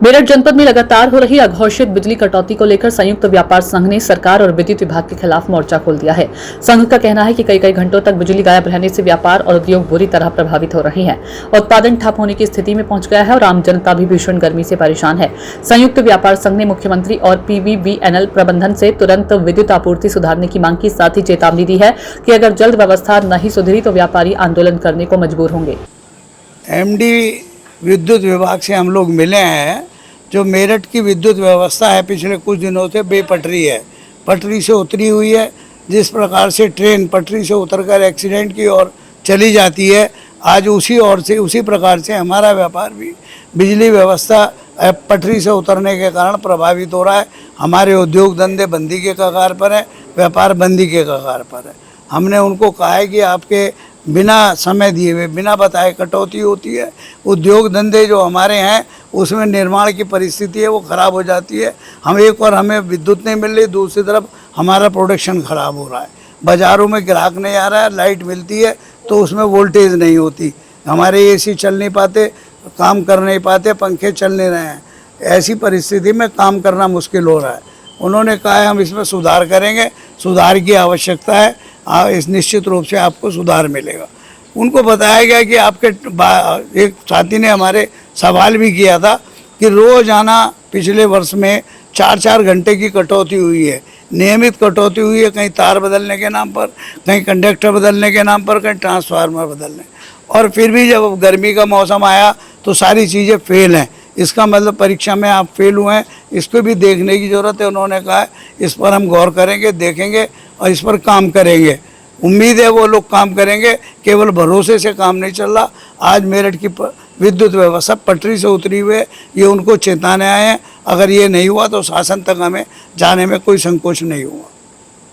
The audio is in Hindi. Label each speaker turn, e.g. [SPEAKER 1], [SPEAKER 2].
[SPEAKER 1] मेरठ जनपद में लगातार हो रही अघोषित बिजली कटौती को लेकर संयुक्त व्यापार संघ ने सरकार और विद्युत विभाग के खिलाफ मोर्चा खोल दिया है। संघ का कहना है कि कई घंटों तक बिजली गायब रहने से व्यापार और उद्योग बुरी तरह प्रभावित हो रहे हैं। उत्पादन ठप होने की स्थिति में पहुंच गया है और आम जनता भी भीषण गर्मी से परेशान है। संयुक्त व्यापार संघ ने मुख्यमंत्री और पीवीबीएनएल प्रबंधन से तुरंत विद्युत आपूर्ति सुधारने की मांग की साथ ही चेतावनी दी है कि अगर जल्द व्यवस्था नहीं सुधरी तो व्यापारी आंदोलन करने को मजबूर होंगे।
[SPEAKER 2] एमडी विद्युत विभाग से हम लोग मिले हैं। जो मेरठ की विद्युत व्यवस्था है पिछले कुछ दिनों से बेपटरी है, पटरी से उतरी हुई है। जिस प्रकार से ट्रेन पटरी से उतरकर एक्सीडेंट की ओर चली जाती है, आज उसी प्रकार से हमारा व्यापार भी बिजली व्यवस्था पटरी से उतरने के कारण प्रभावित हो रहा है। हमारे उद्योग धंधे बंदी के कगार पर है, व्यापार बंदी के कगार पर है। हमने उनको कहा है कि आपके बिना समय दिए हुए बिना बताए कटौती होती है। उद्योग धंधे जो हमारे हैं उसमें निर्माण की परिस्थिति है वो ख़राब हो जाती है। हमें विद्युत नहीं मिल रही, दूसरी तरफ हमारा प्रोडक्शन ख़राब हो रहा है। बाज़ारों में ग्राहक नहीं आ रहा है, लाइट मिलती है तो उसमें वोल्टेज नहीं होती, हमारे एसी चल नहीं पाते, काम कर नहीं पाते, पंखे चल नहीं रहे हैं। ऐसी परिस्थिति में काम करना मुश्किल हो रहा है। उन्होंने कहा है हम इसमें सुधार करेंगे, सुधार की आवश्यकता है, इस निश्चित रूप से आपको सुधार मिलेगा। उनको बताया गया कि आपके एक साथी ने हमारे सवाल भी किया था कि रोज़ाना पिछले वर्ष में 4-4 घंटे की कटौती हुई है, नियमित कटौती हुई है, कहीं तार बदलने के नाम पर, कहीं कंडक्टर बदलने के नाम पर, कहीं ट्रांसफार्मर बदलने, और फिर भी जब गर्मी का मौसम आया तो सारी चीज़ें फेल हैं। इसका मतलब परीक्षा में आप फेल हुए हैं, इसको भी देखने की ज़रूरत है। उन्होंने कहा है इस पर हम गौर करेंगे, देखेंगे और इस पर काम करेंगे। उम्मीद है वो लोग काम करेंगे, केवल भरोसे से काम नहीं चल रहा। आज मेरठ की विद्युत व्यवस्था पटरी से उतरी हुई है, ये उनको चेताने आए हैं। अगर ये नहीं हुआ तो शासन तक हमें जाने में कोई संकोच नहीं हुआ।